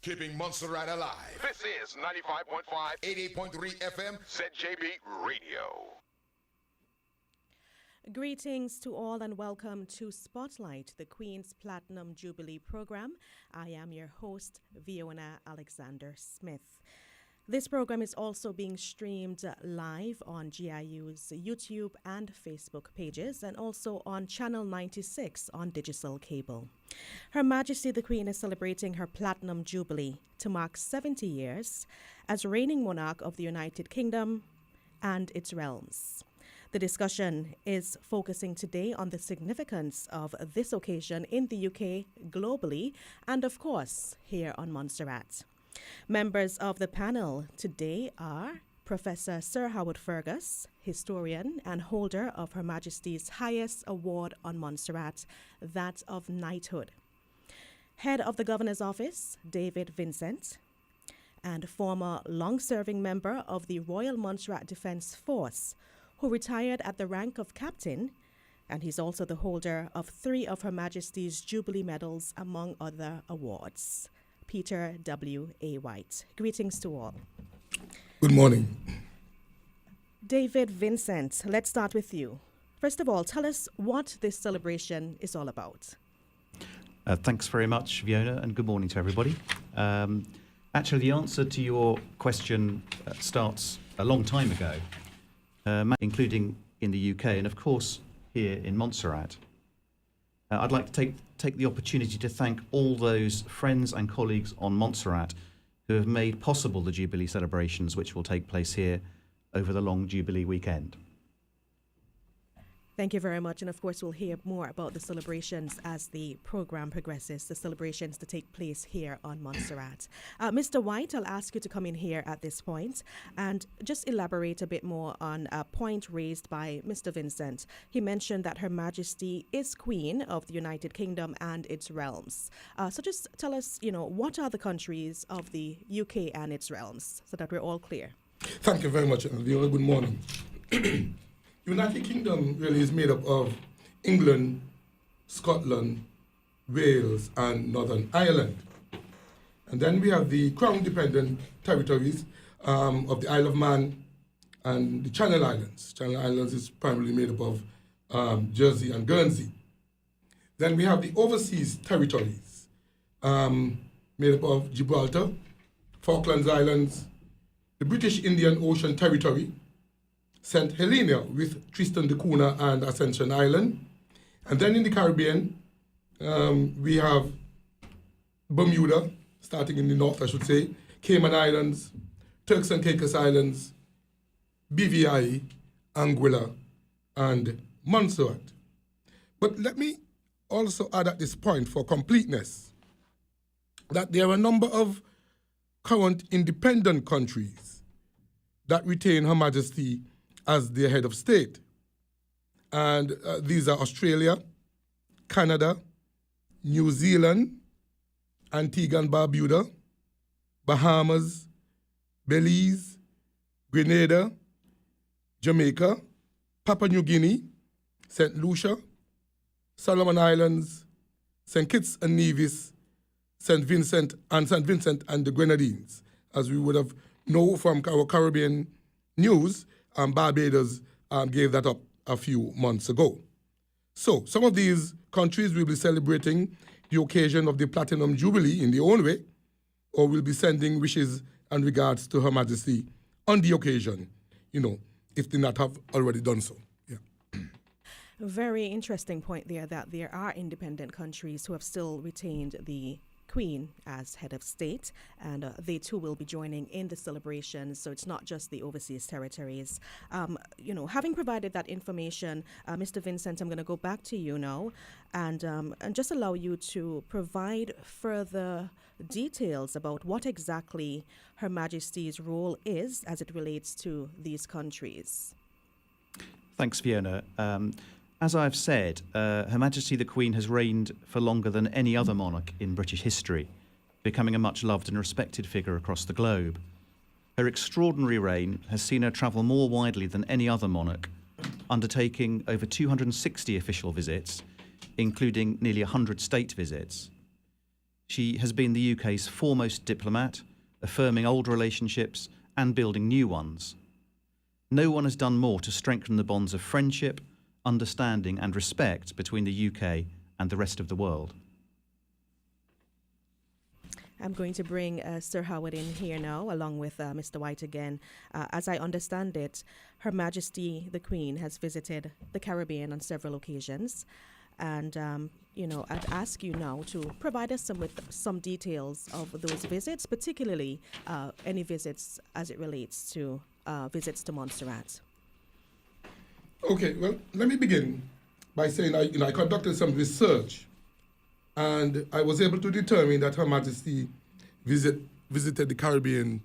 Keeping Montserrat alive. This is 95.5, 88.3 FM, ZJB Radio. Greetings to all and welcome to Spotlight, the Queen's Platinum Jubilee program. I am your host, Fiona Alexander Smith. This program is also being streamed live on GIU's YouTube and Facebook pages and also on Channel 96 on digital cable. Her Majesty the Queen is celebrating her Platinum Jubilee to mark 70 years as reigning monarch of the United Kingdom and its realms. The discussion is focusing today on the significance of this occasion in the UK, globally, and of course, here on Montserrat. Members of the panel today are Professor Sir Howard Fergus, historian and holder of Her Majesty's highest award on Montserrat, that of knighthood. Head of the Governor's Office, David Vincent, and former long-serving member of the Royal Montserrat Defence Force, who retired at the rank of captain, and he's also the holder of 3 of Her Majesty's Jubilee medals, among other awards. Peter W.A. White. Greetings to all. Good morning. David Vincent, let's start with you. First of all, tell us what this celebration is all about. Thanks very much, Fiona, and good morning to everybody. Actually, the answer to your question starts a long time ago, including in the UK and, of course, here in Montserrat. I'd like to take the opportunity to thank all those friends and colleagues on Montserrat who have made possible the Jubilee celebrations, which will take place here over the long Jubilee weekend. Thank you very much. And of course, we'll hear more about the celebrations as the program progresses, the celebrations to take place here on Montserrat. Mr. White, I'll ask you to come in here at this point and just elaborate a bit more on a point raised by Mr. Vincent. He mentioned that Her Majesty is Queen of the United Kingdom and its realms. So just tell us, what are the countries of the UK and its realms so that we're all clear? Thank you very much, Viola. Good morning. United Kingdom really is made up of England, Scotland, Wales, and Northern Ireland. And then we have the Crown-dependent territories of the Isle of Man and the Channel Islands. Channel Islands is primarily made up of Jersey and Guernsey. Then we have the overseas territories made up of Gibraltar, Falklands Islands, the British Indian Ocean Territory, St. Helena with Tristan da Cunha and Ascension Island. And then in the Caribbean, we have Bermuda, starting in the north, I should say, Cayman Islands, Turks and Caicos Islands, BVI, Anguilla, and Montserrat. But let me also add at this point, for completeness, that there are a number of current independent countries that retain Her Majesty as their head of state. And these are Australia, Canada, New Zealand, Antigua and Barbuda, Bahamas, Belize, Grenada, Jamaica, Papua New Guinea, St. Lucia, Solomon Islands, St. Kitts and Nevis, St. Vincent and the Grenadines. As we would have known from our Caribbean news, Barbados gave that up a few months ago. So some of these countries will be celebrating the occasion of the Platinum Jubilee in their own way, or will be sending wishes and regards to Her Majesty on the occasion, if they not have already done so. Yeah. Very interesting point there, that there are independent countries who have still retained the Queen as head of state, and they too will be joining in the celebrations. So it's not just the overseas territories. Having provided that information, Mr. Vincent, I'm going to go back to you now and just allow you to provide further details about what exactly Her Majesty's role is as it relates to these countries. Thanks, Fiona. As I've said, Her Majesty the Queen has reigned for longer than any other monarch in British history, becoming a much loved and respected figure across the globe. Her extraordinary reign has seen her travel more widely than any other monarch, undertaking over 260 official visits, including nearly 100 state visits. She has been the UK's foremost diplomat, affirming old relationships and building new ones. No one has done more to strengthen the bonds of friendship, understanding and respect between the UK and the rest of the world. I'm going to bring Sir Howard in here now, along with Mr. White again. As I understand it, Her Majesty the Queen has visited the Caribbean on several occasions. And, I'd ask you now to provide us with some details of those visits, particularly any visits as it relates to visits to Montserrat. Okay, well, let me begin by saying I conducted some research, and I was able to determine that Her Majesty visited the Caribbean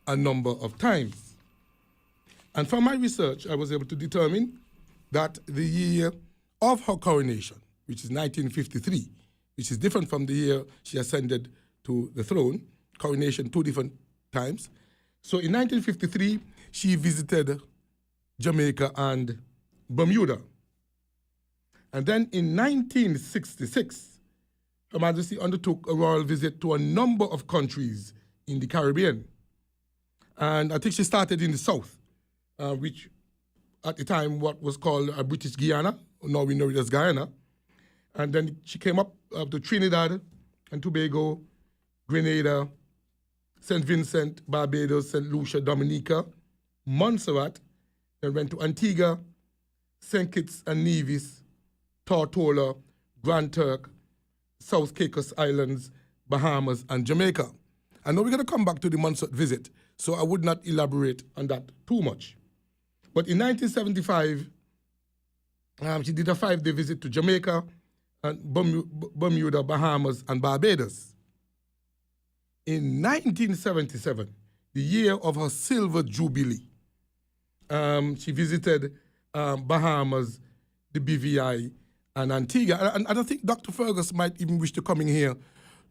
a number of times. And from my research, I was able to determine that the year of her coronation, which is 1953, which is different from the year she ascended to the throne, coronation 2 different times. So in 1953, she visited Jamaica and Bermuda. And then in 1966, Her Majesty undertook a royal visit to a number of countries in the Caribbean. And I think she started in the south, which at the time what was called British Guiana, now we know it as Guyana. And then she came up to Trinidad and Tobago, Grenada, St. Vincent, Barbados, St. Lucia, Dominica, Montserrat, then went to Antigua, St. Kitts and Nevis, Tortola, Grand Turk, South Caicos Islands, Bahamas, and Jamaica. I know we're going to come back to the Montserrat visit, so I would not elaborate on that too much. But in 1975, she did a 5-day visit to Jamaica, and Bermuda, Bahamas, and Barbados. In 1977, the year of her silver jubilee, she visited Bahamas, the BVI, and Antigua. And I think Dr. Fergus might even wish to come in here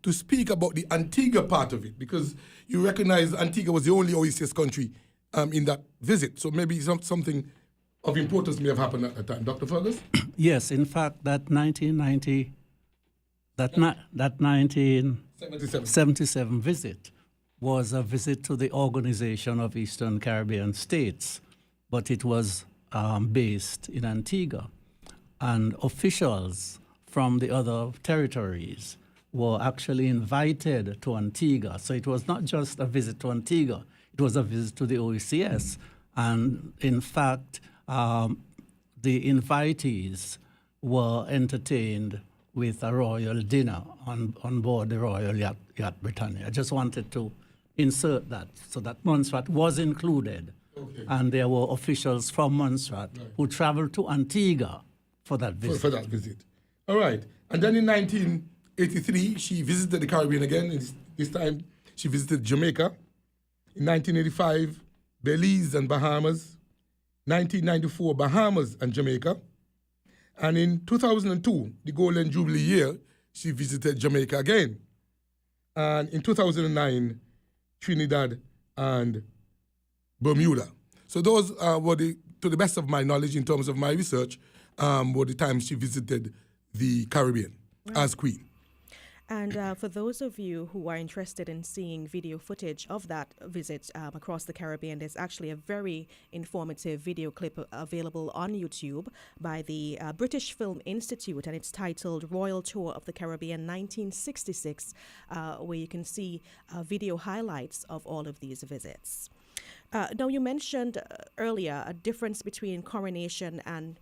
to speak about the Antigua part of it, because you recognize Antigua was the only OECS country in that visit. So maybe something of importance may have happened at the time. Dr. Fergus? Yes, in fact, that 1977 visit was a visit to the Organization of Eastern Caribbean States, but it was based in Antigua. And officials from the other territories were actually invited to Antigua. So it was not just a visit to Antigua, it was a visit to the OECS. And in fact, the invitees were entertained with a royal dinner on board the Royal Yacht Britannia. I just wanted to insert that so that Montserrat was included. Okay. And there were officials from Montserrat who traveled to Antigua for that visit. For that visit. All right. And then in 1983, she visited the Caribbean again. This time, she visited Jamaica. In 1985, Belize and Bahamas. 1994, Bahamas and Jamaica. And in 2002, the Golden Jubilee year, she visited Jamaica again. And in 2009, Trinidad and Bermuda. So those were, to the best of my knowledge in terms of my research, were the times she visited the Caribbean as Queen. And for those of you who are interested in seeing video footage of that visit across the Caribbean, there's actually a very informative video clip available on YouTube by the British Film Institute, and it's titled Royal Tour of the Caribbean 1966, where you can see video highlights of all of these visits. Now, you mentioned earlier a difference between coronation and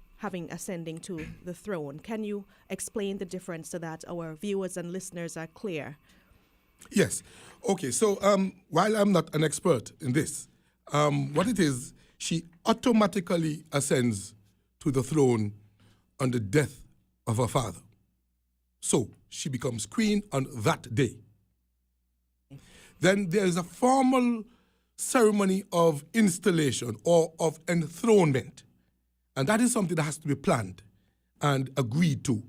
ascending to the throne. Can you explain the difference so that our viewers and listeners are clear? Yes. Okay, so while I'm not an expert in this, what it is, she automatically ascends to the throne on the death of her father. So she becomes queen on that day. Then there is a formal ceremony of installation or of enthronement. And that is something that has to be planned and agreed to.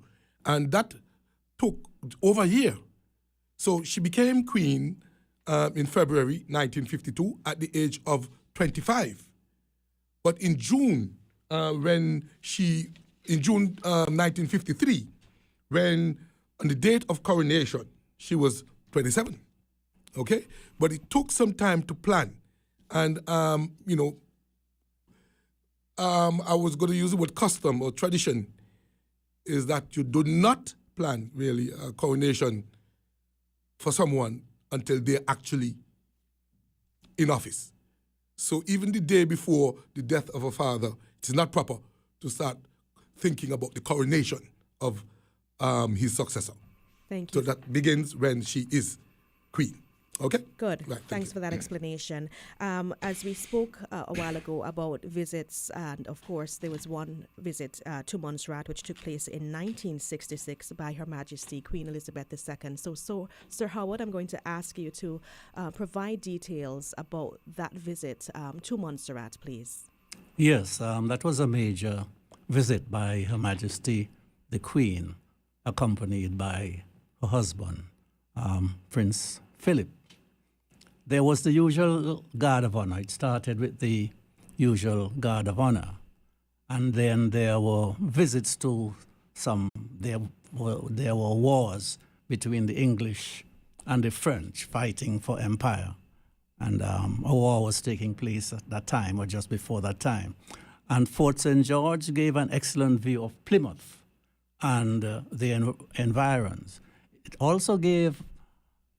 And that took over a year. So she became queen in February 1952 at the age of 25. But in June, 1953, when on the date of coronation, she was 27, okay? But it took some time to plan. And, I was going to use the word custom or tradition, is that you do not plan, really, a coronation for someone until they're actually in office. So even the day before the death of a father, it is not proper to start thinking about the coronation of his successor. Thank you. So that begins when she is queen. Okay? Good. Right, Thanks for that explanation. As we spoke a while ago about visits, and of course there was one visit to Montserrat which took place in 1966 by Her Majesty Queen Elizabeth II. So, Sir Howard, I'm going to ask you to provide details about that visit to Montserrat, please. Yes, that was a major visit by Her Majesty the Queen, accompanied by her husband, Prince Philip. There was the usual guard of honor. It started with the usual guard of honor. And then there were visits to there were wars between the English and the French fighting for empire. And a war was taking place at that time or just before that time. And Fort St. George gave an excellent view of Plymouth and the environs. It also gave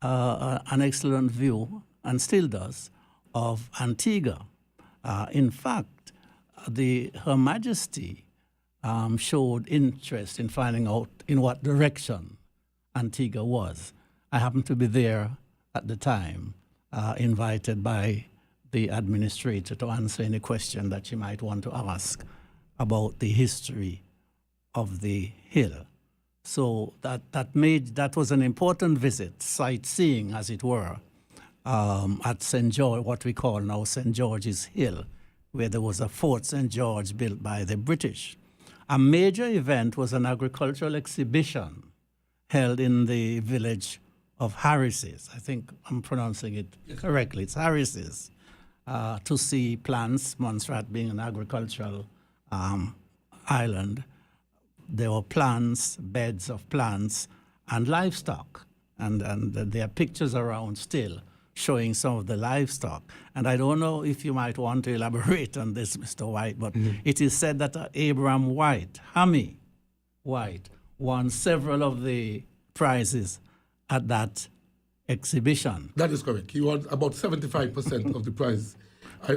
an excellent view, and still does, of Antigua. In fact, Her Majesty showed interest in finding out in what direction Antigua was. I happened to be there at the time, invited by the administrator to answer any question that she might want to ask about the history of the hill. So that was an important visit, sightseeing, as it were, at St. George, what we call now St. George's Hill, where there was a Fort St. George built by the British. A major event was an agricultural exhibition held in the village of Harris's. I think I'm pronouncing it correctly. It's Harris's, to see plants, Montserrat being an agricultural island. There were plants, beds of plants, and livestock. And there are pictures around still showing some of the livestock. And I don't know if you might want to elaborate on this, Mr. White, but it is said that Abraham White, Hammy White, won several of the prizes at that exhibition. That is correct. He won about 75% of the prize.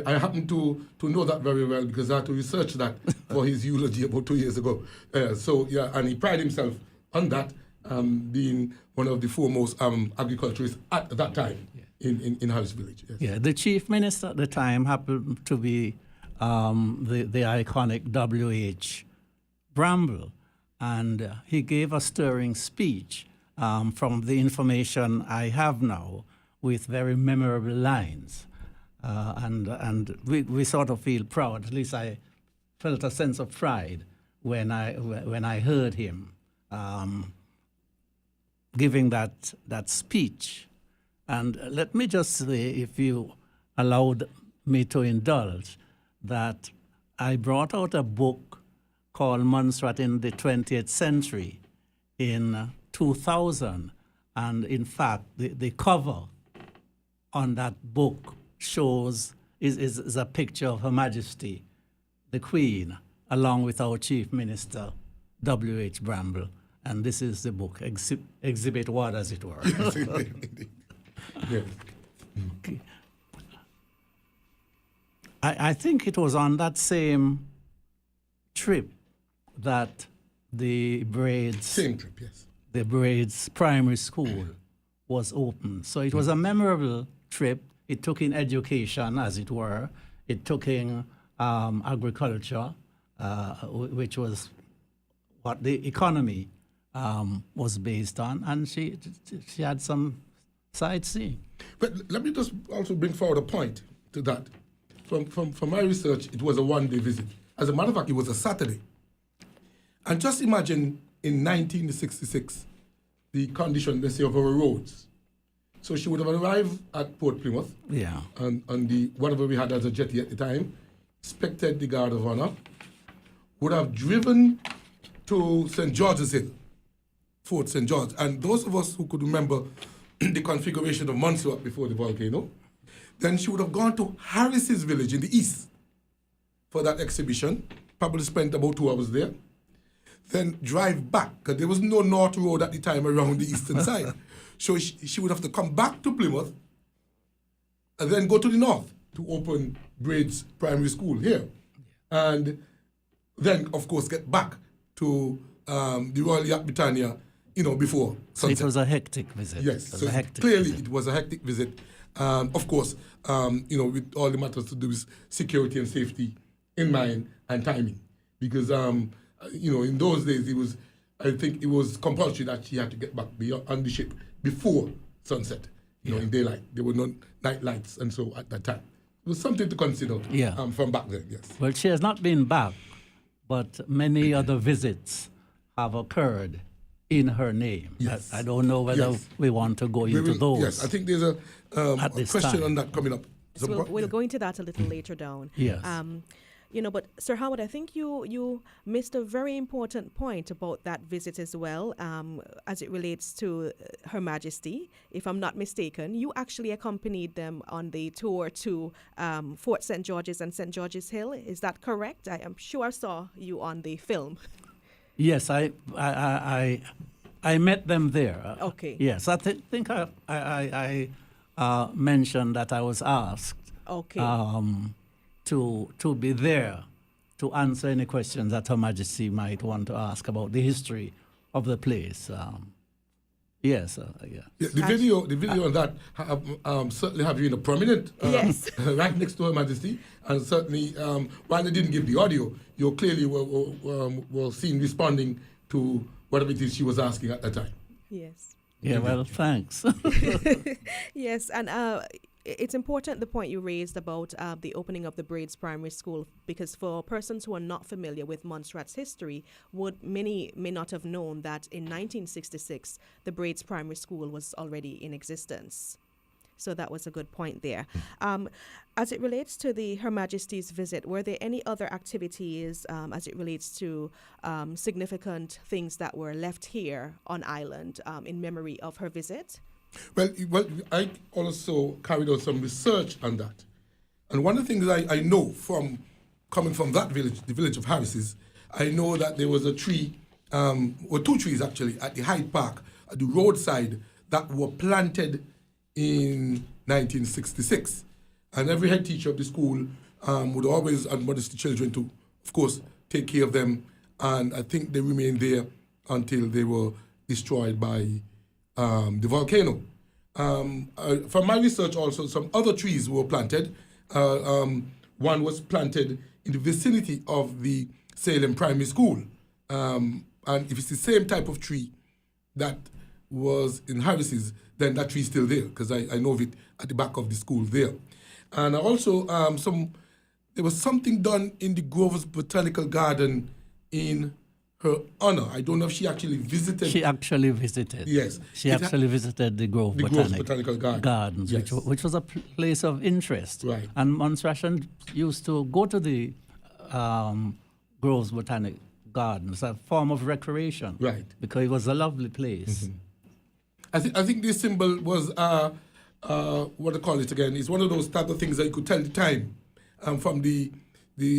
I happen to know that very well because I had to research that for his eulogy about 2 years ago. And he prided himself on that, being one of the foremost agriculturists at that time in Harris Village. Yes. Yeah, the chief minister at the time happened to be the iconic W.H. Bramble, and he gave a stirring speech from the information I have now with very memorable lines. And we sort of feel proud. At least I felt a sense of pride when I heard him giving that speech. And let me just say, if you allowed me to indulge, that I brought out a book called Montserrat in the 20th Century in 2000. And in fact, the cover on that book is a picture of Her Majesty, the Queen, along with our Chief Minister, W.H. Bramble. And this is the book, Exhibit 1, as it were. Yes. Okay. I think it was on that same trip that the Braids... Same trip, yes. The Braids Primary School was opened. So it was a memorable trip. It took in education, as it were. It took in agriculture, which was what the economy was based on, and she had some sightseeing. But let me just also bring forward a point to that. From my research, it was a one-day visit. As a matter of fact, it was a Saturday. And just imagine in 1966, the condition, let's say, of our roads. So she would have arrived at Port Plymouth, on the whatever we had as a jetty at the time, inspected the Guard of Honor, would have driven to St. George's Hill, Fort St. George. And those of us who could remember the configuration of Montserrat before the volcano, then she would have gone to Harris's village in the east for that exhibition, probably spent about 2 hours there, then drive back, because there was no North Road at the time around the eastern side. So she would have to come back to Plymouth and then go to the north to open Braids Primary School here. And then, of course, get back to the Royal Yacht Britannia, before sunset. It was a hectic visit. Yes, so it was a hectic visit. Of course, with all the matters to do with security and safety in mind and timing. Because, in those days, I think it was compulsory that she had to get back on the ship before sunset, in daylight. There were no night lights, and so at that time. It was something to consider from back then, yes. Well, she has not been back, but many other visits have occurred in her name. Yes. I don't know whether we want to go into those. Yes, I think there's a question on that coming up. So we'll go into that a little later down. Yes. But Sir Howard, I think you missed a very important point about that visit as well, as it relates to Her Majesty. If I'm not mistaken, you actually accompanied them on the tour to Fort St. George's and St. George's Hill. Is that correct? I am sure I saw you on the film. Yes, I met them there. Okay. Yes, I think I mentioned that I was asked. Okay. To be there to answer any questions that Her Majesty might want to ask about the history of the place. Yes. The video on that certainly have you in a prominent yes. right next to Her Majesty, and certainly while they didn't give the audio, you clearly were seen responding to whatever it is she was asking at that time. Yes. Yeah. Well, thanks. Yes, and it's important the point you raised about the opening of the Braids Primary School, because for persons who are not familiar with Montserrat's history, many may not have known that in 1966 the Braids Primary School was already in existence. So that was a good point there. As it relates to the Her Majesty's visit, were there any other activities as it relates to significant things that were left here on island in memory of her visit? Well, I also carried out some research on that. And one of the things I know from coming from that village, the village of Harris's, I know that there was a tree, or 2 trees actually, at the Hyde Park, at the roadside, that were planted in 1966. And every head teacher of the school would always admonish the children to, of course, take care of them. And I think they remained there until they were destroyed by the volcano. From my research also, some other trees were planted. One was planted in the vicinity of the Salem Primary School. And if it's the same type of tree that was in Harris's, then that tree is still there, because I know of it at the back of the school there. And also, there was something done in the Grove's Botanical Garden in her honor. I don't know if she actually visited. She actually visited. Yes. She actually visited the Grove Botanical Gardens, yes. which was a place of interest. Right. And Montserrat used to go to the Grove's Botanic Gardens, a form of recreation. Right. Because it was a lovely place. Mm-hmm. I think this symbol was, what do I call it again? It's one of those type of things that you could tell the time from the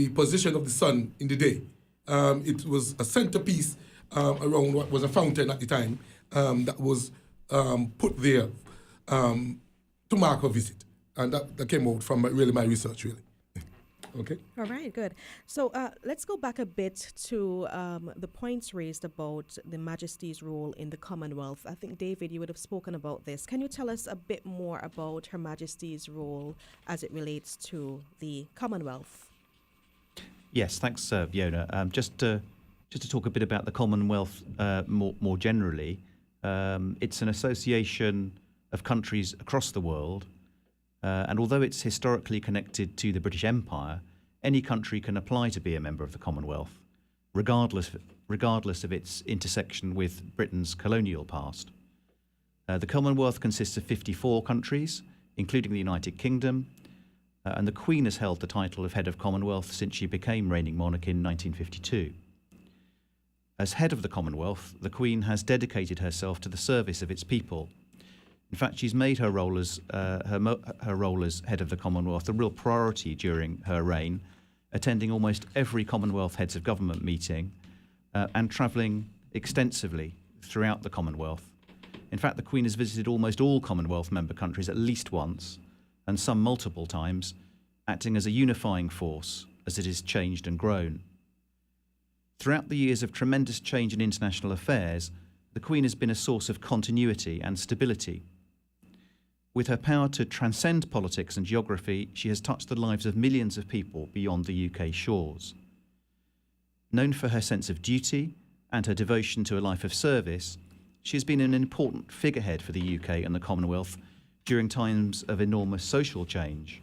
position of the sun in the day. It was a centerpiece around what was a fountain at the time that was put there to mark a visit. And that came out from really my research, really. Okay. All right, good. So let's go back a bit to the points raised about the Majesty's role in the Commonwealth. I think, David, you would have spoken about this. Can you tell us a bit more about Her Majesty's role as it relates to the Commonwealth? Yes, thanks, Fiona. Just to talk a bit about the Commonwealth more generally, it's an association of countries across the world. And although it's historically connected to the British Empire, any country can apply to be a member of the Commonwealth, regardless of its intersection with Britain's colonial past. The Commonwealth consists of 54 countries, including the United Kingdom, and the Queen has held the title of Head of Commonwealth since she became reigning monarch in 1952. As head of the Commonwealth, the Queen has dedicated herself to the service of its people. In fact, she's made her role as her role as head of the Commonwealth a real priority during her reign, attending almost every Commonwealth Heads of Government meeting and travelling extensively throughout the Commonwealth. In fact, the Queen has visited almost all Commonwealth member countries at least once, and some multiple times, acting as a unifying force as it has changed and grown. Throughout the years of tremendous change in international affairs, the Queen has been a source of continuity and stability. With her power to transcend politics and geography, she has touched the lives of millions of people beyond the UK shores. Known for her sense of duty and her devotion to a life of service, she has been an important figurehead for the UK and the Commonwealth during times of enormous social change.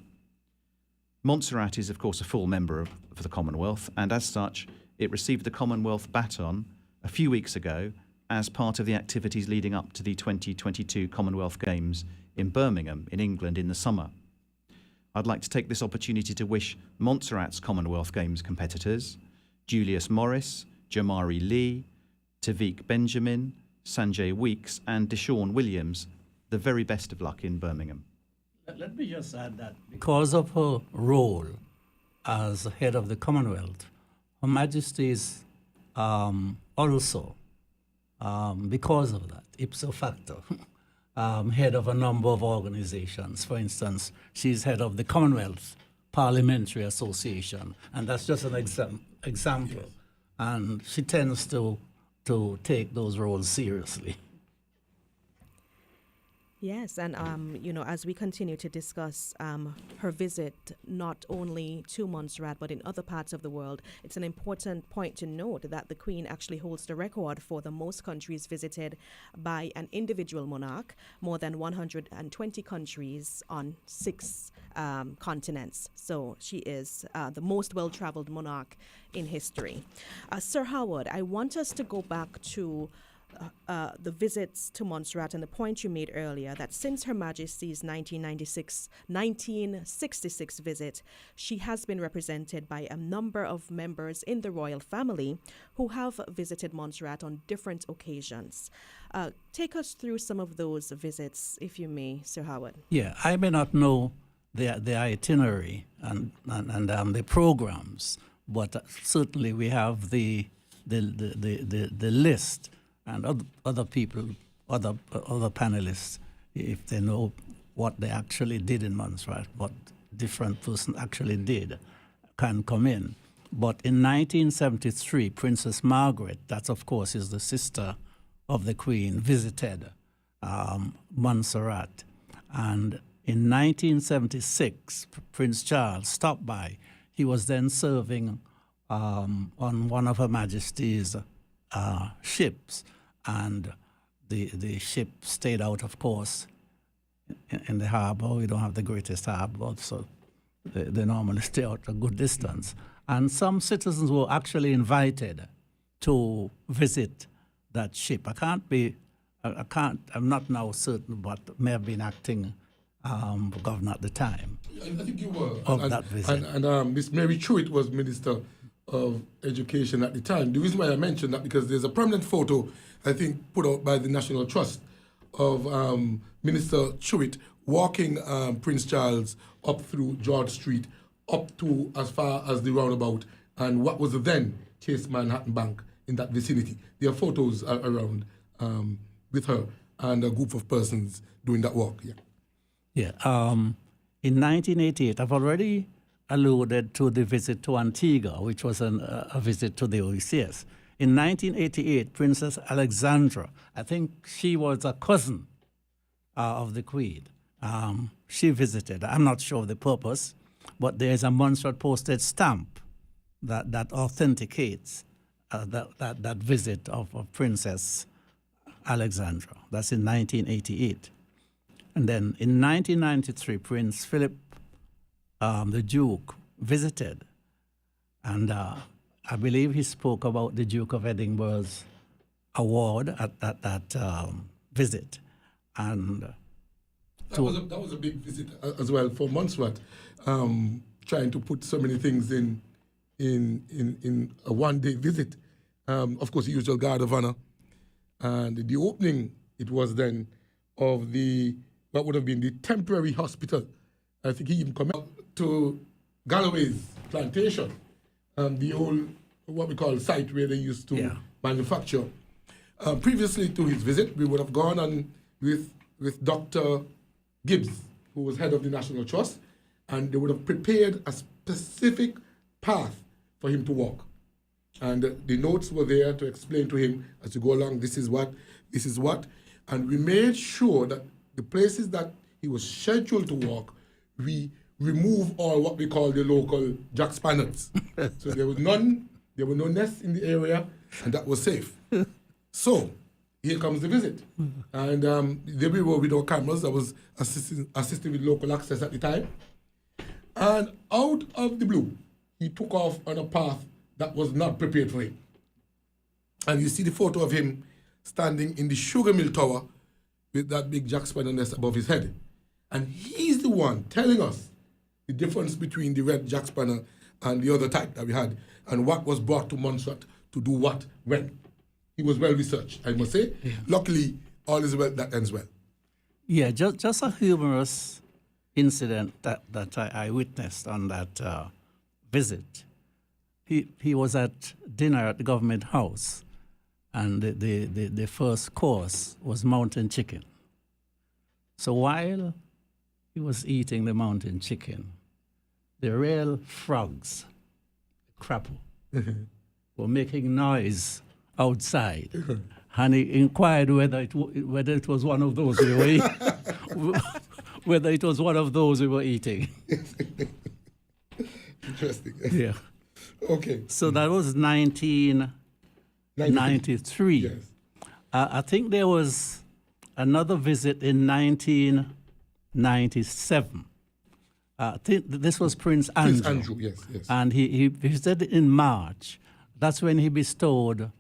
Montserrat is, of course, a full member of the Commonwealth, and as such, it received the Commonwealth baton a few weeks ago as part of the activities leading up to the 2022 Commonwealth Games in Birmingham, in England, in the summer. I'd like to take this opportunity to wish Montserrat's Commonwealth Games competitors, Julius Morris, Jamari Lee, Tavik Benjamin, Sanjay Weeks and Deshaun Williams, the very best of luck in Birmingham. Let me just add that because of her role as head of the Commonwealth, Her Majesty is also, because of that, ipso facto, head of a number of organizations. For instance, she's head of the Commonwealth Parliamentary Association, and that's just an example. Yes. And she tends to take those roles seriously. Yes, and as we continue to discuss her visit not only to Montserrat but in other parts of the world, it's an important point to note that the Queen actually holds the record for the most countries visited by an individual monarch, more than 120 countries on 6 continents. So she is the most well-traveled monarch in history. Sir Howard, I want us to go back to the visits to Montserrat and the point you made earlier that since Her Majesty's 1966 visit, she has been represented by a number of members in the royal family who have visited Montserrat on different occasions. Take us through some of those visits, if you may, Sir Howard. Yeah, I may not know the itinerary and the programs, but certainly we have the list. And other people, other panelists, if they know what they actually did in Montserrat, what different person actually did, can come in. But in 1973, Princess Margaret, that of course is the sister of the Queen, visited Montserrat. And in 1976, Prince Charles stopped by. He was then serving on one of Her Majesty's ships, and the ship stayed out, of course, in the harbor. We don't have the greatest harbor, so they normally stay out a good distance. And some citizens were actually invited to visit that ship. I'm not now certain, but may have been acting governor at the time. I think you were. That visit. And Miss Mary Truitt was Minister of Education at the time. The reason why I mentioned that because there's a prominent photo, I think, put out by the National Trust of Minister Truitt walking Prince Charles up through George Street, up to as far as the roundabout, and what was then Chase Manhattan Bank in that vicinity. There are photos around with her and a group of persons doing that walk. Yeah. In 1988, I've already alluded to the visit to Antigua, which was a visit to the OECS. In 1988, Princess Alexandra, I think she was a cousin of the Queen. She visited. I'm not sure of the purpose, but there's a Montserrat postage stamp that authenticates that visit of Princess Alexandra. That's in 1988. And then in 1993, Prince Philip, the Duke, visited. And I believe he spoke about the Duke of Edinburgh's award at that visit. And that was a big visit as well for Montserrat, trying to put so many things in a one-day visit. of course, the usual guard of honor. And the opening, it was then of what would have been the temporary hospital. I think he even come out to Galloway's plantation, the old, what we call site where they used to manufacture. Previously to his visit, we would have gone on with Dr. Gibbs, who was head of the National Trust, and they would have prepared a specific path for him to walk. And the notes were there to explain to him as you go along, this is what. And we made sure that the places that he was scheduled to walk, we remove all what we call the local jack spanners. So there were no nests in the area, and that was safe. So here comes the visit. And there we were with our cameras. I was assisting with local access at the time. And out of the blue, he took off on a path that was not prepared for him. And you see the photo of him standing in the sugar mill tower with that big jack spanner nest above his head. And he's the one telling us the difference between the red jack spanner and the other type that we had, and what was brought to Montserrat to do what, when. He was well researched, I must say. Yeah. Luckily, all is well that ends well. Yeah, just a humorous incident that I witnessed on that visit. He was at dinner at the government house, and the first course was mountain chicken. So while he was eating the mountain chicken, the real frogs, crapple, were making noise outside, and he inquired whether it was one of those we were eating. Whether it was one of those we were eating. Interesting. Yeah. Okay. So that was 1993. Yes. I think there was another visit in 1997. I think this was Prince Andrew. Prince Andrew, yes. And he visited in March. That's when he bestowed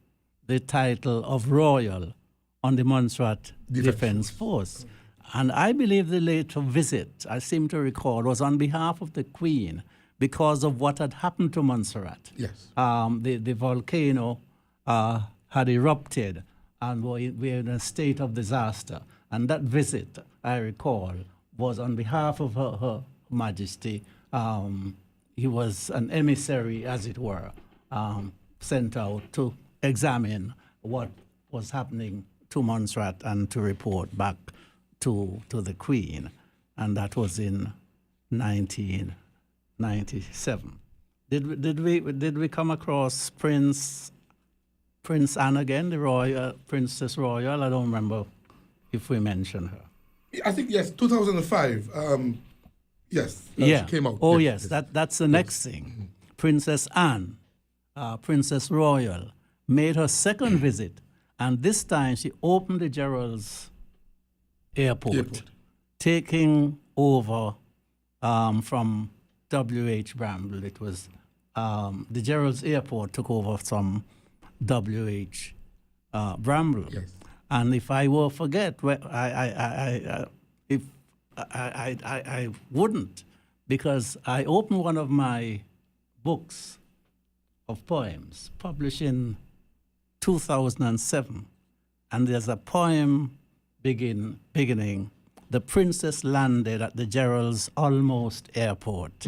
the title of Royal on the Montserrat Defense Force. And I believe the later visit, I seem to recall, was on behalf of the Queen because of what had happened to Montserrat. Yes. The volcano had erupted and we were in a state of disaster. And that visit, I recall, was on behalf of Her Majesty. He was an emissary, as it were, sent out to examine what was happening to Montserrat and to report back to the Queen, and that was in 1997. Did we come across Prince Anne again, the royal Princess Royal? I don't remember if we mentioned her. I think yes, 2005. Yes, she came out. Oh yes. That's the next thing. Princess Anne, Princess Royal, made her second visit, and this time she opened the Gerald's Airport, taking over from W.H. Bramble. It was the Gerald's Airport took over from W.H. Bramble. Yes. And if I were forget, I wouldn't, because I opened one of my books of poems published in 2007, and there's a poem beginning, "The princess landed at the Gerald's Almost Airport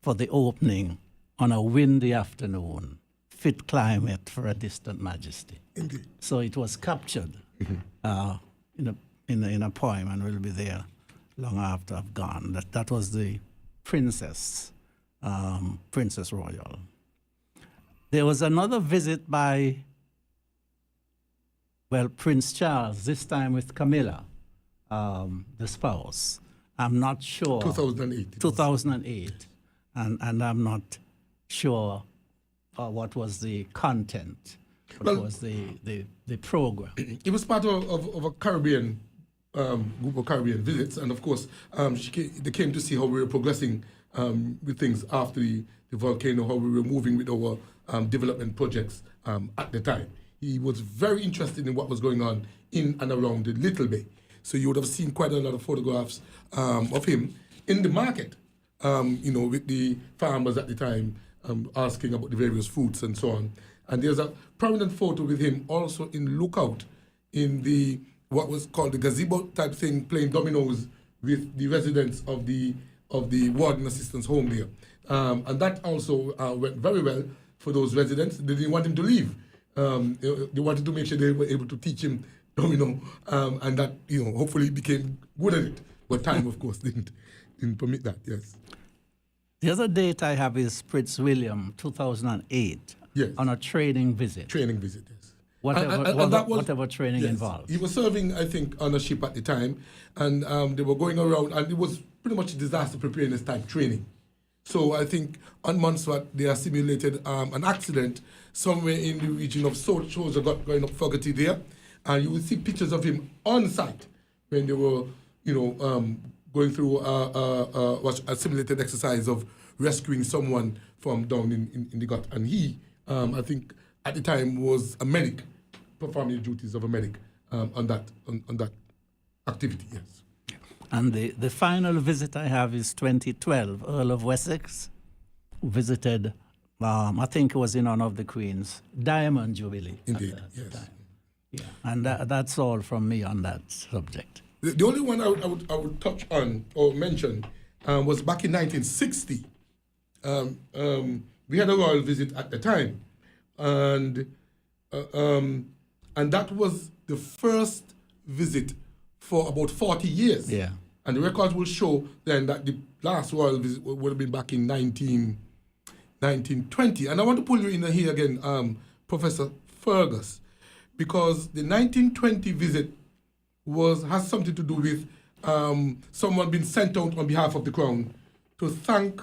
for the opening on a windy afternoon, fit climate for a distant majesty." Indeed. So it was captured in a poem, and will be there long after I've gone. That was the Princess Royal. There was another visit by Prince Charles, this time with Camilla, the spouse. I'm not sure. 2008. 2008. And I'm not sure what was the content, what was the program. It was part of a Caribbean group of Caribbean visits, and of course, they came to see how we were progressing with things after the volcano, how we were moving with our development projects at the time. He was very interested in what was going on in and around the Little Bay. So you would have seen quite a lot of photographs of him in the market, with the farmers at the time asking about the various fruits and so on. And there's a prominent photo with him also in Lookout in the what was called the gazebo type thing, playing dominoes with the residents of the warden assistance home there. And that also went very well for those residents. They didn't want him to leave. They wanted to make sure they were able to teach him domino, and that, hopefully he became good at it. But time, of course, didn't permit that, yes. The other date I have is Prince William, 2008, Yes. on a training visit. Training visit, yes. Whatever training yes, involved. He was serving, I think, on a ship at the time, and they were going around, and it was pretty much disaster preparedness type training. So I think on Montserrat, they have simulated an accident somewhere in the region of Soldier got going up Fogarty there, and you will see pictures of him on site when they were, going through a simulated exercise of rescuing someone from down in the gut. And he, I think, at the time was a medic, performing the duties of a medic on that activity, yes. And the final visit I have is 2012, Earl of Wessex, who visited, I think it was in honor of the Queen's Diamond Jubilee. Indeed, yes. Time. Yeah, and that's all from me on that subject. The only one I would touch on or mention was back in 1960. We had a royal visit at the time, and that was the first visit for about 40 years. Yeah. And the records will show then that the last royal visit would have been back in 1920. And I want to pull you in here again, Professor Fergus, because the 1920 visit has something to do with someone being sent out on behalf of the Crown to thank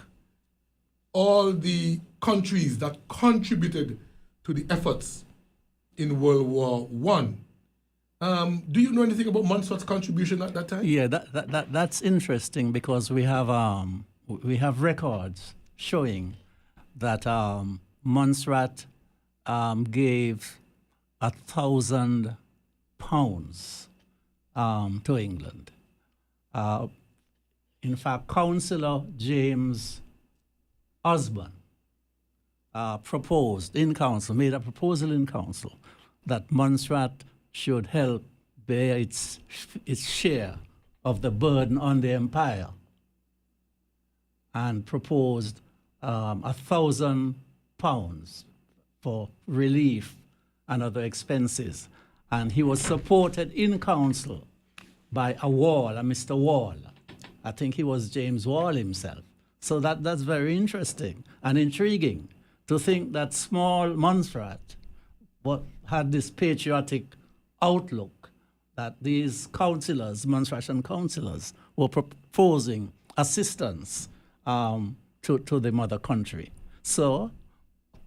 all the countries that contributed to the efforts in World War I. Do you know anything about Montserrat's contribution at that time? Yeah, that's interesting because we have records showing that Montserrat gave £1,000 to England. In fact, Councillor James Osborne made a proposal in council that Montserrat should help bear its share of the burden on the empire, and proposed £1,000 for relief and other expenses. And he was supported in council by a Mr. Wall. I think he was James Wall himself. So that's very interesting and intriguing to think that small Montserrat had this patriotic outlook, that these councillors, Montserratian councillors, were proposing assistance to the mother country. So,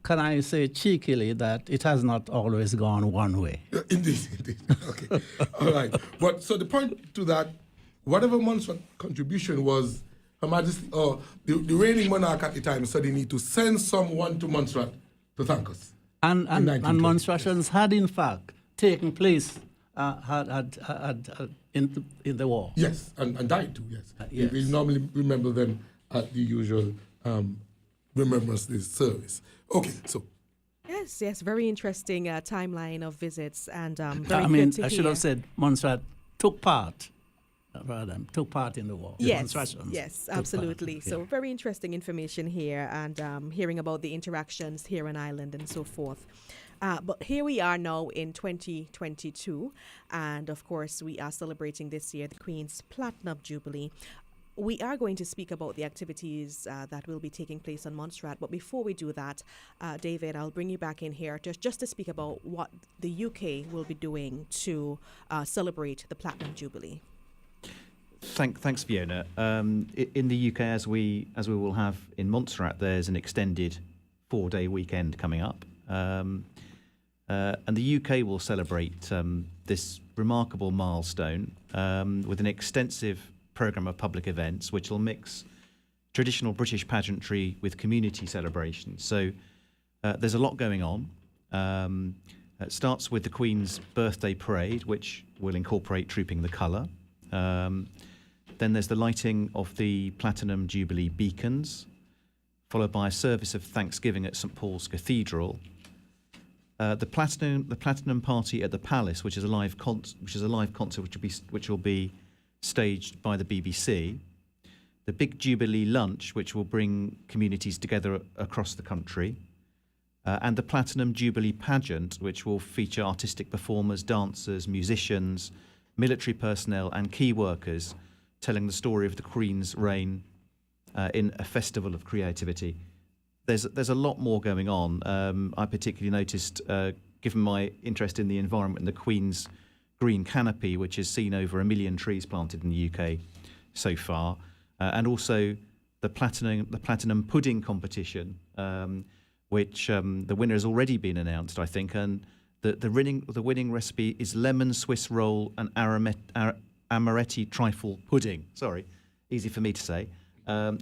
can I say cheekily that it has not always gone one way? Indeed. Okay. All right. But so the point to that, whatever Montserrat's contribution was, Her Majesty, or the reigning monarch at the time said he need to send someone to Montserrat to thank us. And Montserratians had in fact taken place in the war. Yes, and died too, yes. Yes. We normally remember them at the usual Remembrance Day service. Okay, so. Yes, very interesting timeline of visits, and very good to I hear. should have said Montserrat took part in the war. Yes, absolutely. Part, so very interesting information here, and hearing about the interactions here on island and so forth. But here we are now in 2022, and of course we are celebrating this year the Queen's Platinum Jubilee. We are going to speak about the activities that will be taking place on Montserrat. But before we do that, David, I'll bring you back in here just to speak about what the UK will be doing to celebrate the Platinum Jubilee. Thanks, Fiona. In the UK, as we will have in Montserrat, there's an extended 4-day weekend coming up. And the UK will celebrate this remarkable milestone with an extensive programme of public events, which will mix traditional British pageantry with community celebrations. So there's a lot going on. It starts with the Queen's birthday parade, which will incorporate Trooping the Colour. Then there's the lighting of the Platinum Jubilee beacons, followed by a service of Thanksgiving at St Paul's Cathedral. the Platinum Party at the Palace, which is a live concert, which will be staged by the BBC. The Big Jubilee Lunch, which will bring communities together across the country. And the Platinum Jubilee Pageant, which will feature artistic performers, dancers, musicians, military personnel and key workers telling the story of the Queen's reign in a festival of creativity. There's a lot more going on. I particularly noticed, given my interest in the environment, the Queen's Green Canopy, which has seen over 1 million trees planted in the UK so far, and also the Platinum Pudding Competition, which the winner has already been announced, I think, and the winning recipe is lemon Swiss roll and amaretti trifle pudding. Sorry, easy for me to say.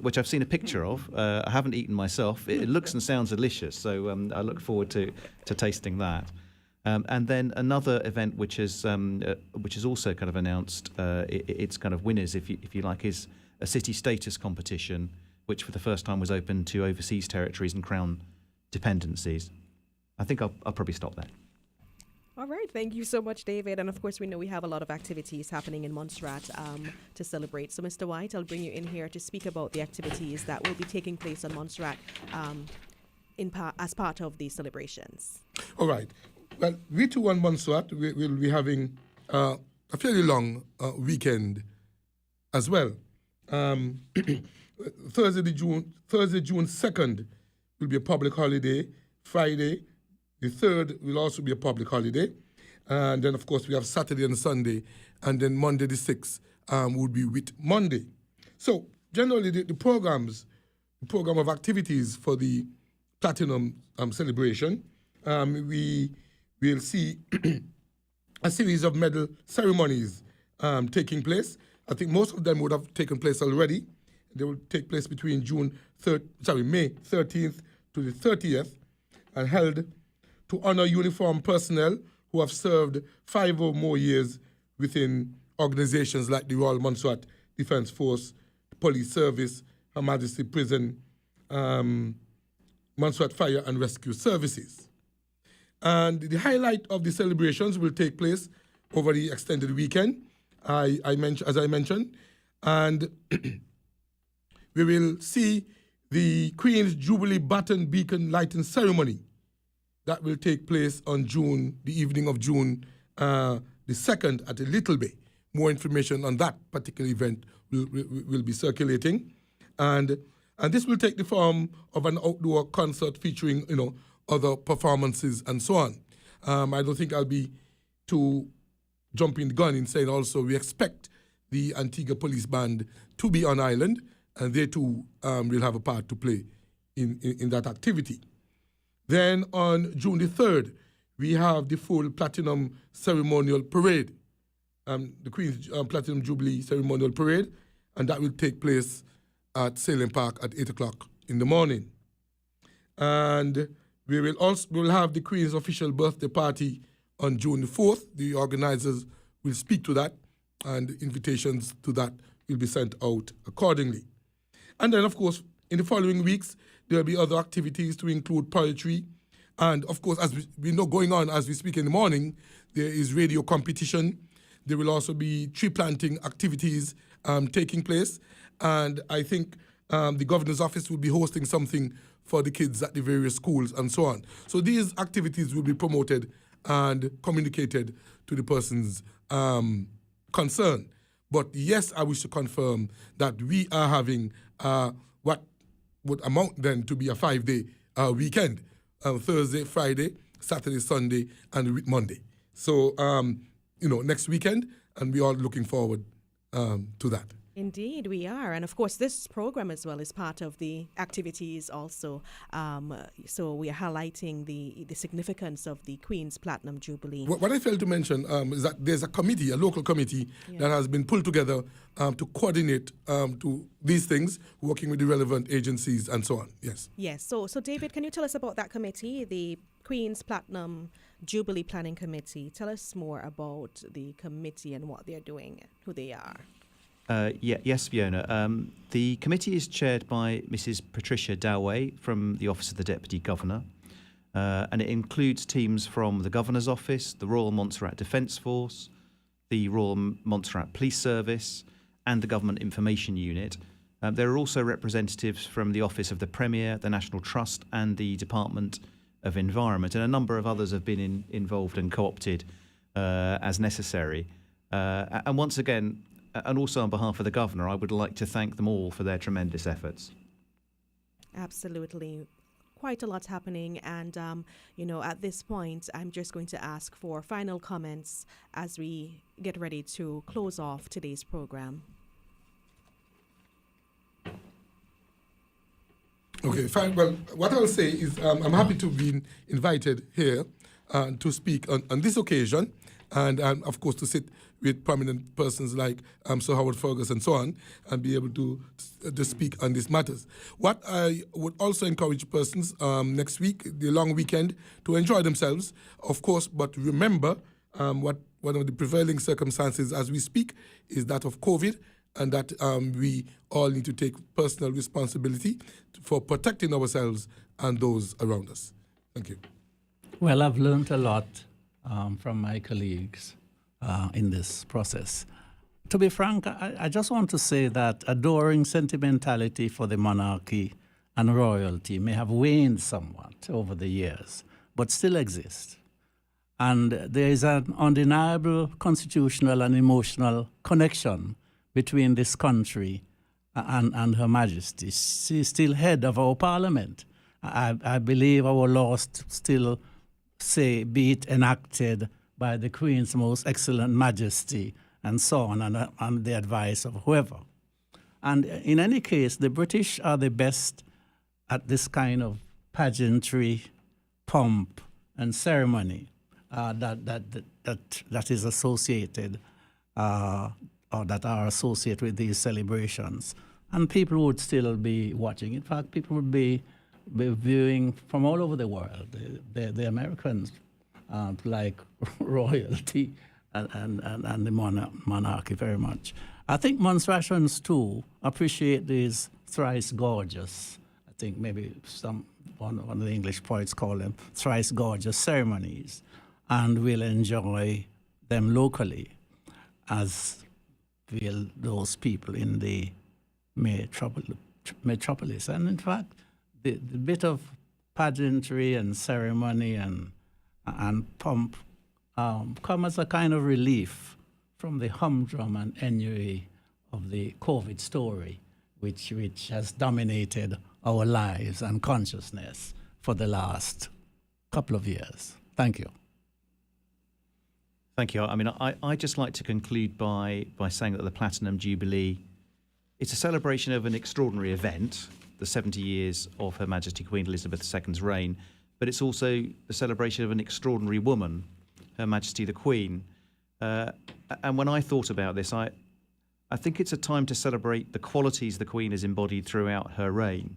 Which I've seen a picture of. I haven't eaten myself. It looks and sounds delicious, so I look forward to tasting that. And then another event which is also kind of announced its kind of winners, if you like, is a city status competition, which for the first time was open to overseas territories and crown dependencies. I think I'll probably stop there. All right, thank you so much, David. And of course, we know we have a lot of activities happening in Montserrat to celebrate. So, Mr. White, I'll bring you in here to speak about the activities that will be taking place on Montserrat as part of the celebrations. All right. Well, we too on Montserrat will be having a fairly long weekend as well. Thursday, June 2nd will be a public holiday. Friday, the 3rd will also be a public holiday. And then, of course, we have Saturday and Sunday. And then Monday the 6th would be with Monday. So, generally, the program of activities for the Platinum celebration, we will see a series of medal ceremonies taking place. I think most of them would have taken place already. They will take place between May 13th to the 30th and held to honor uniformed personnel who have served 5 or more years within organizations like the Royal Montserrat Defence Force, Police Service, Her Majesty Prison, Montserrat Fire and Rescue Services. And the highlight of the celebrations will take place over the extended weekend, as I mentioned, and we will see the Queen's Jubilee Baton Beacon Lighting Ceremony. That will take place on the evening of June the 2nd at a Little Bay. More information on that particular event will be circulating. And this will take the form of an outdoor concert featuring, other performances and so on. I don't think I'll be too jumping the gun in saying also we expect the Antigua Police Band to be on island, and they too will have a part to play in that activity. Then on June the 3rd, we have the full Platinum Ceremonial Parade, the Queen's Platinum Jubilee Ceremonial Parade, and that will take place at Salem Park at 8 o'clock in the morning. And we will have the Queen's official birthday party on June the 4th. The organizers will speak to that, and invitations to that will be sent out accordingly. And then, of course, in the following weeks, there will be other activities to include poetry. And, of course, as we know going on as we speak in the morning, there is radio competition. There will also be tree planting activities taking place. And I think the governor's office will be hosting something for the kids at the various schools and so on. So these activities will be promoted and communicated to the persons concerned. But yes, I wish to confirm that we are having what would amount then to be a 5-day weekend, Thursday, Friday, Saturday, Sunday, and Monday. So, next weekend, and we are looking forward to that. Indeed, we are. And of course, this program as well is part of the activities also. So we are highlighting the significance of the Queen's Platinum Jubilee. What I failed to mention is that there's a committee, a local committee, that has been pulled together to coordinate to these things, working with the relevant agencies and so on. Yes. Yes. So David, can you tell us about that committee, the Queen's Platinum Jubilee Planning Committee? Tell us more about the committee and what they're doing, who they are. Yes, Fiona. The committee is chaired by Mrs. Patricia Doway from the Office of the Deputy Governor. And it includes teams from the Governor's Office, the Royal Montserrat Defence Force, the Royal Montserrat Police Service, and the Government Information Unit. There are also representatives from the Office of the Premier, the National Trust, and the Department of Environment, and a number of others have been involved and co-opted as necessary. And once again, and also on behalf of the Governor, I would like to thank them all for their tremendous efforts. Absolutely. Quite a lot happening, and at this point I'm just going to ask for final comments as we get ready to close off today's program. Okay, fine. Well, what I'll say is I'm happy to be invited here to speak on this occasion, and of course to sit with prominent persons like Sir Howard Fergus and so on, and be able to speak on these matters. What I would also encourage persons next week, the long weekend, to enjoy themselves, of course, but remember what one of the prevailing circumstances as we speak is that of COVID, and that we all need to take personal responsibility for protecting ourselves and those around us. Thank you. Well, I've learned a lot from my colleagues in this process. To be frank, I just want to say that adoring sentimentality for the monarchy and royalty may have waned somewhat over the years, but still exists. And there is an undeniable constitutional and emotional connection between this country and Her Majesty. She is still head of our parliament. I believe our laws still say, be it enacted by the Queen's most excellent majesty, and so on, and the advice of whoever. And in any case, the British are the best at this kind of pageantry, pomp, and ceremony that is associated, or that are associated with these celebrations. And people would still be watching. In fact, people would be viewing from all over the world. The Americans like royalty and the monarchy very much. I think Montserratians too appreciate these thrice gorgeous, I think maybe one of the English poets call them thrice gorgeous ceremonies, and will enjoy them locally, as will those people in the metropolis. And in fact, the bit of pageantry and ceremony and pomp come as a kind of relief from the humdrum and ennui of the COVID story, which has dominated our lives and consciousness for the last couple of years. Thank you. Thank you. I mean, I'd just like to conclude by saying that the Platinum Jubilee, it's a celebration of an extraordinary event, the 70 years of Her Majesty Queen Elizabeth II's reign, but it's also the celebration of an extraordinary woman, Her Majesty the Queen. And when I thought about this, I think it's a time to celebrate the qualities the Queen has embodied throughout her reign: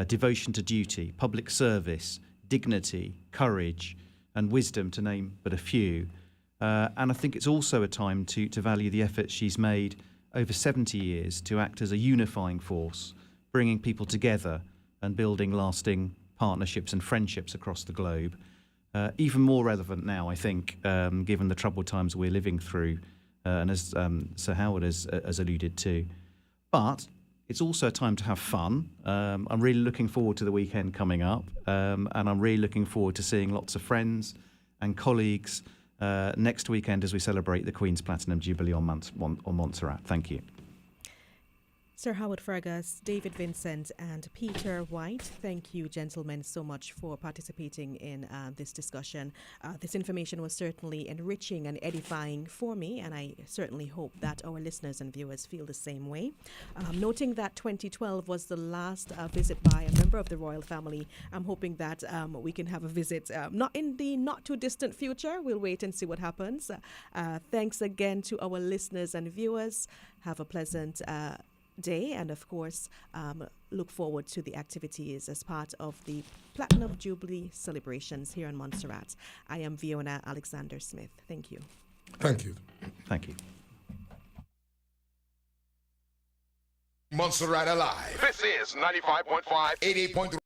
devotion to duty, public service, dignity, courage, and wisdom, to name but a few. And I think it's also a time to value the efforts she's made over 70 years to act as a unifying force, bringing people together and building lasting partnerships and friendships across the globe. Even more relevant now, I think, given the troubled times we're living through, and as Sir Howard has alluded to. But it's also a time to have fun. I'm really looking forward to the weekend coming up, and I'm really looking forward to seeing lots of friends and colleagues next weekend as we celebrate the Queen's Platinum Jubilee on Montserrat. Thank you. Sir Howard Fergus, David Vincent, and Peter White, thank you, gentlemen, so much for participating in this discussion. This information was certainly enriching and edifying for me, and I certainly hope that our listeners and viewers feel the same way. Noting that 2012 was the last visit by a member of the royal family, I'm hoping that we can have a visit not in the not-too-distant future. We'll wait and see what happens. Thanks again to our listeners and viewers. Have a pleasant day, and of course look forward to the activities as part of the Platinum Jubilee celebrations here in Montserrat. I am Fiona Alexander Smith. Thank you. Thank you. Thank you. Montserrat Alive. This is 95.5, 88.3.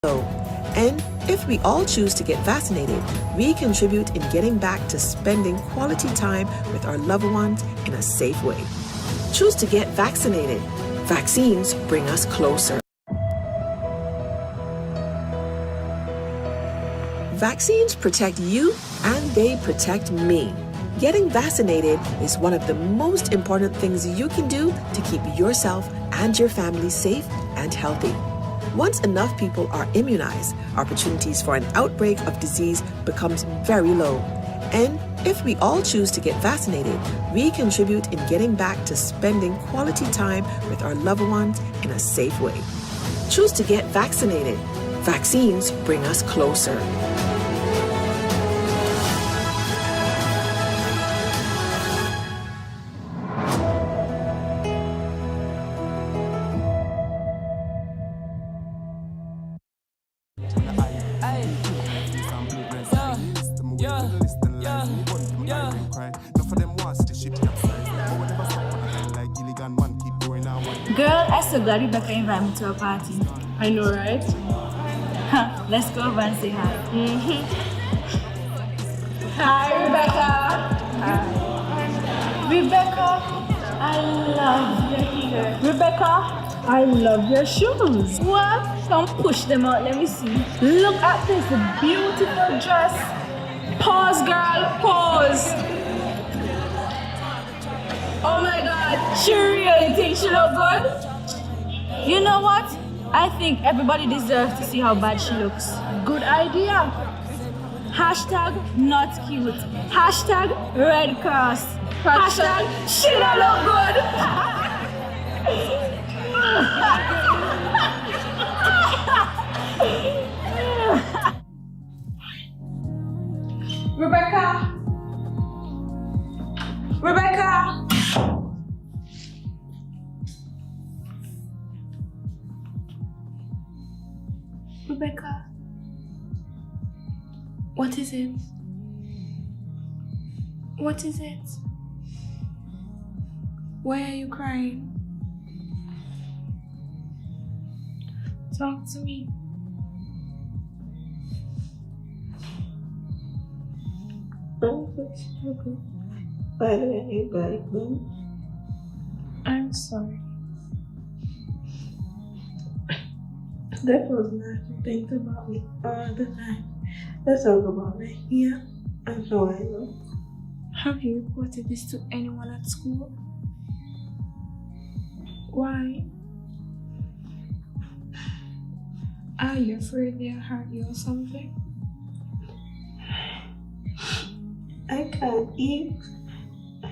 And if we all choose to get vaccinated, we contribute in getting back to spending quality time with our loved ones in a safe way. Choose to get vaccinated. Vaccines bring us closer. Vaccines protect you and they protect me. Getting vaccinated is one of the most important things you can do to keep yourself and your family safe and healthy. Once enough people are immunized, opportunities for an outbreak of disease becomes very low. And if we all choose to get vaccinated, we contribute in getting back to spending quality time with our loved ones in a safe way. Choose to get vaccinated. Vaccines bring us closer. Girl, I'm so glad Rebecca invited me to a party. I know, right? Let's go over and say hi. Hi, Rebecca. Rebecca, I love your hair. Rebecca, I love your shoes. What? Come push them out, let me see. Look at this beautiful dress. Pause, girl, pause. Oh my God, she really thinks she look good? You know what? I think everybody deserves to see how bad she looks. Good idea. Hashtag not cute. Hashtag Red Cross. Hashtag she don't look good. Rebecca. Rebecca. Rebecca, what is it? What is it? Why are you crying? Talk to me. I'm sorry. That was nice to think about me all the time. Let's talk about me. Yeah, I'm how I look. Have you reported this to anyone at school? Why? Are you afraid they'll hurt you or something? I can't eat.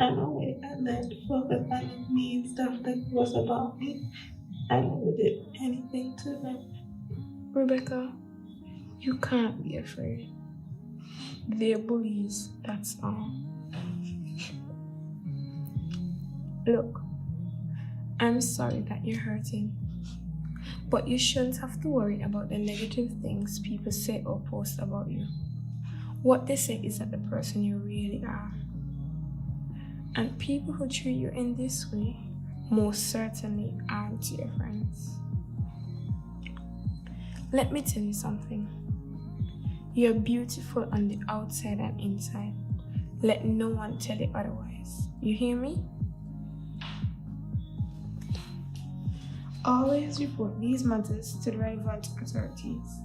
I'm always at that to focus on the mean stuff that was about me. I never did anything to them. Rebecca, you can't be afraid. They're bullies, that's all. Look, I'm sorry that you're hurting, but you shouldn't have to worry about the negative things people say or post about you. What they say is that the person you really are. And people who treat you in this way most certainly aren't your friends. Let me tell you something. You're beautiful on the outside and inside. Let no one tell you otherwise. You hear me? Always report these matters to the relevant authorities.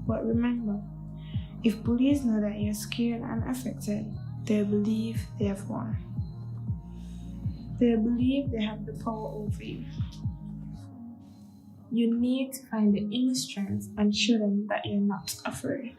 But remember, if bullies know that you're scared and affected, they believe they have won. They believe they have the power over you. You need to find the inner strength and show them that you're not afraid.